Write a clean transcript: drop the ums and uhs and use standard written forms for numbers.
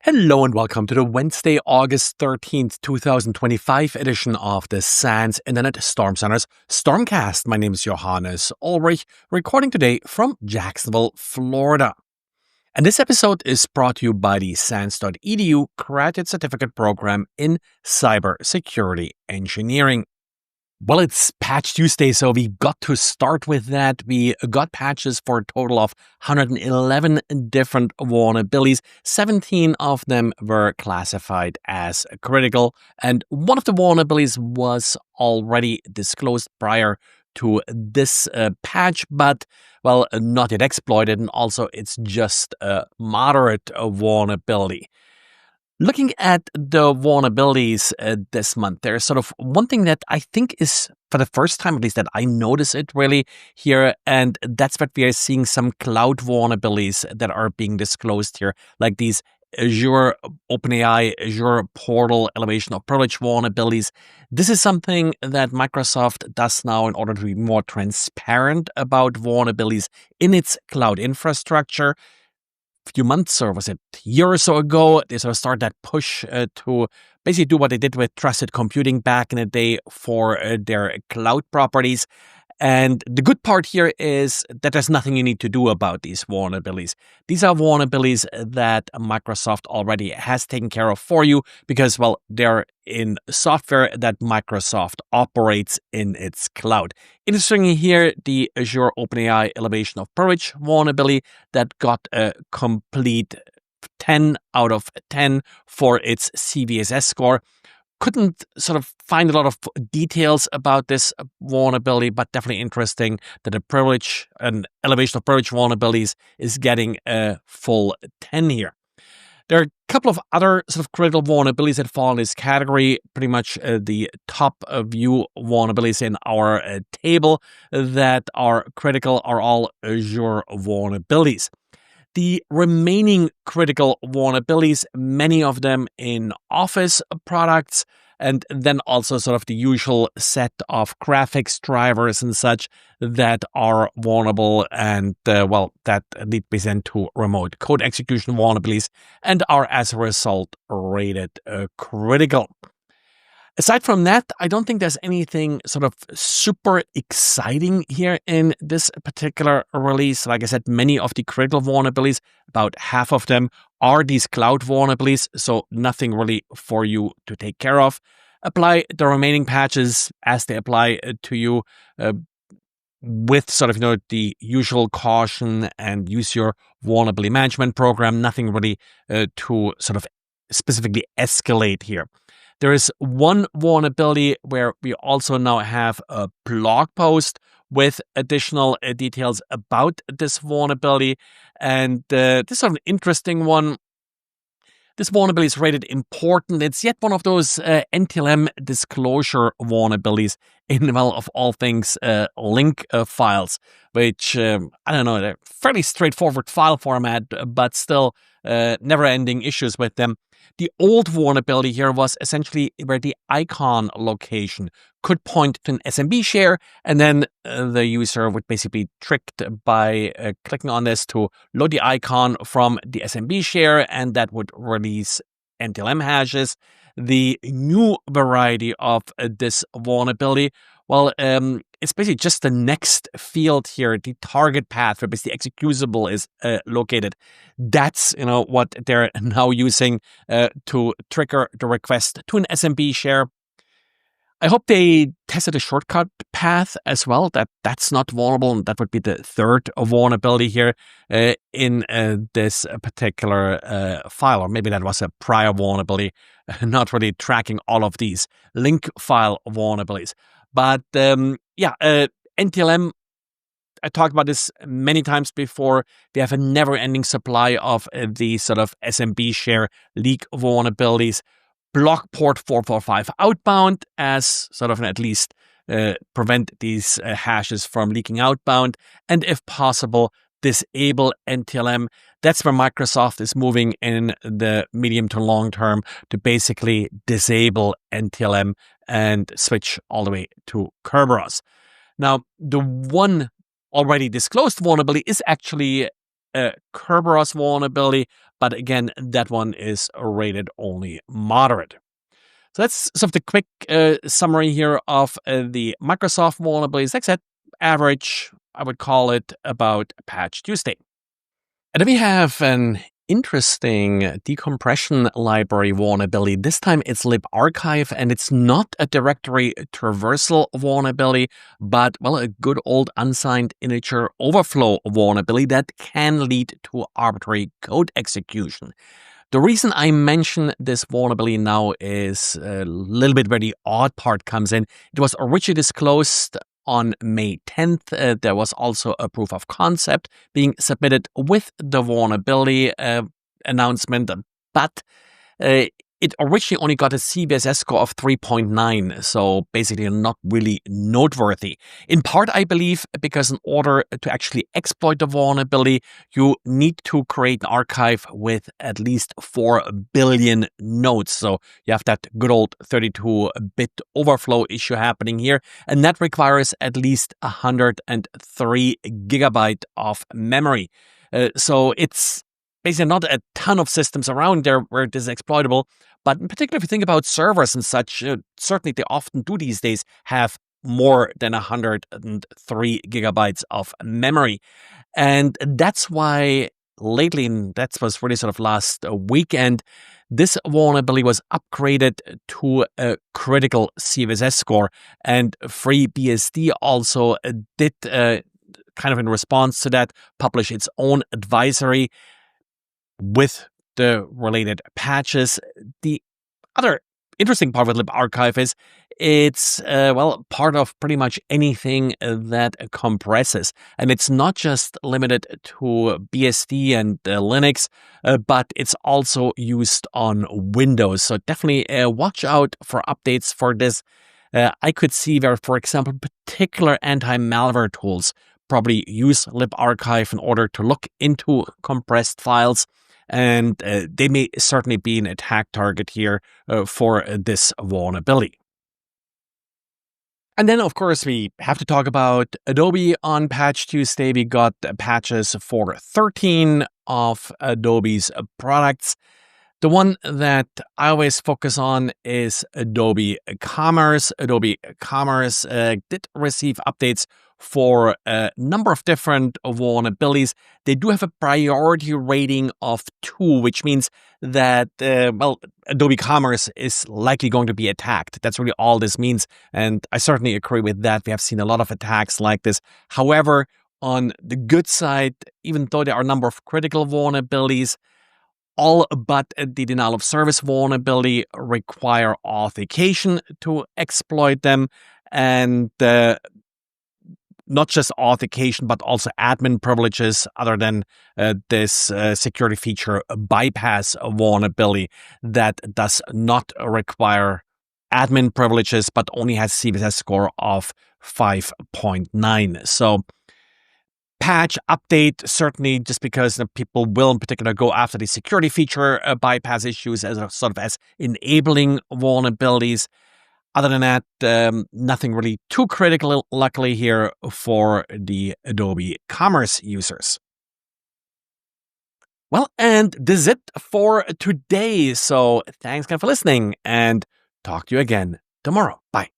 Hello and welcome to the Wednesday, August 13th, 2025 edition of the SANS Internet Storm Center's Stormcast. My name is Johannes Ulrich, recording today from Jacksonville, Florida. And this episode is brought to you by the SANS.edu Graduate Certificate Program in Cybersecurity Engineering. Well, it's Patch Tuesday, so we got to start with that. We got patches for a total of 111 different vulnerabilities. 17 of them were classified as critical, and one of the vulnerabilities was already disclosed prior to this patch, but, well, not yet exploited, and also it's just a moderate vulnerability. Looking at the vulnerabilities this month, there's sort of one thing that I think is, for the first time at least, that I notice it really here, and that's that we are seeing some cloud vulnerabilities that are being disclosed here, like these Azure OpenAI, Azure Portal elevation of privilege vulnerabilities. This is something that Microsoft does now in order to be more transparent about vulnerabilities in its cloud infrastructure. Few months, or was it a year or so ago, they sort of started that push to basically do what they did with trusted computing back in the day for their cloud properties. And the good part here is that there's nothing you need to do about these vulnerabilities. These are vulnerabilities that Microsoft already has taken care of for you because, well, they're in software that Microsoft operates in its cloud. Interestingly here, the Azure OpenAI elevation of privilege vulnerability that got a complete 10 out of 10 for its CVSS score. Couldn't sort of find a lot of details about this vulnerability, but definitely interesting that a privilege and elevation of privilege vulnerabilities is getting a full 10 here. There are a couple of other sort of critical vulnerabilities that fall in this category. Pretty much the top view vulnerabilities in our table that are critical are all Azure vulnerabilities. The remaining critical vulnerabilities, many of them in Office products, and then also sort of the usual set of graphics drivers and such that are vulnerable and, that lead then to remote code execution vulnerabilities and are as a result rated critical. Aside from that, I don't think there's anything sort of super exciting here in this particular release. Like I said, many of the critical vulnerabilities, about half of them, are these cloud vulnerabilities, so nothing really for you to take care of. Apply the remaining patches as they apply to you with sort of, the usual caution and use your vulnerability management program. Nothing really to sort of specifically escalate here. There is one vulnerability where we also now have a blog post with additional details about this vulnerability. And this is sort of an interesting one. This vulnerability is rated important. It's yet one of those NTLM disclosure vulnerabilities in, well, of all things, link files, which, I don't know, they're fairly straightforward file format, but still never-ending issues with them. The old vulnerability here was essentially where the icon location could point to an SMB share, and then the user would basically be tricked by clicking on this to load the icon from the SMB share, and that would release NTLM hashes. The new variety of this vulnerability, well, it's basically just the next field here, the target path where basically the executable is located. That's, what they're now using to trigger the request to an SMB share. I hope they tested a shortcut path as well, that's not vulnerable, and that would be the third vulnerability here in this particular file, or maybe that was a prior vulnerability, not really tracking all of these link file vulnerabilities. But NTLM, I talked about this many times before. They have a never-ending supply of these sort of SMB share leak vulnerabilities. Block port 445 outbound as sort of at least prevent these hashes from leaking outbound. And if possible, disable NTLM. That's where Microsoft is moving in the medium to long term to basically disable NTLM and switch all the way to Kerberos. Now, the one already disclosed vulnerability is actually a Kerberos vulnerability, but again, that one is rated only moderate. So that's sort of the quick summary here of the Microsoft vulnerabilities. Like I said, average, I would call it about Patch Tuesday. And then we have an interesting decompression library vulnerability. This time it's Libarchive, and it's not a directory traversal vulnerability, but, well, a good old unsigned integer overflow vulnerability that can lead to arbitrary code execution. The reason I mention this vulnerability now is a little bit where the odd part comes in. It was originally disclosed on May 10th. There was also a proof of concept being submitted with the vulnerability announcement, but it originally only got a CVSS score of 3.9, so basically not really noteworthy. In part, I believe, because in order to actually exploit the vulnerability, you need to create an archive with at least 4 billion nodes. So you have that good old 32-bit overflow issue happening here, and that requires at least 103 gigabyte of memory. So it's basically not a ton of systems around there where it is exploitable. But in particular, if you think about servers and such, certainly they often do these days have more than 103 gigabytes of memory. And that's why lately, and that was really sort of last weekend, this vulnerability was upgraded to a critical CVSS score. And FreeBSD also did, kind of in response to that, publish its own advisory with the related patches. The other interesting part with Libarchive is it's, part of pretty much anything that compresses. And it's not just limited to BSD and Linux, but it's also used on Windows. So definitely watch out for updates for this. I could see where, for example, particular anti-malware tools probably use Libarchive in order to look into compressed files. And they may certainly be an attack target here for this vulnerability. And then, of course, we have to talk about Adobe on Patch Tuesday. We got patches for 13 of Adobe's products. The one that I always focus on is Adobe Commerce. Adobe Commerce did receive updates for a number of different vulnerabilities. They do have a priority rating of 2, which means that, Adobe Commerce is likely going to be attacked. That's really all this means. And I certainly agree with that. We have seen a lot of attacks like this. However, on the good side, even though there are a number of critical vulnerabilities, all but the denial of service vulnerability require authentication to exploit them. And not just authentication, but also admin privileges, other than this security feature bypass vulnerability that does not require admin privileges, but only has CVSS score of 5.9. So patch update, certainly, just because people will in particular go after the security feature bypass issues as enabling vulnerabilities. Other than that, nothing really too critical, luckily, here for the Adobe Commerce users. Well, and this is it for today. So thanks again for listening, and talk to you again tomorrow. Bye.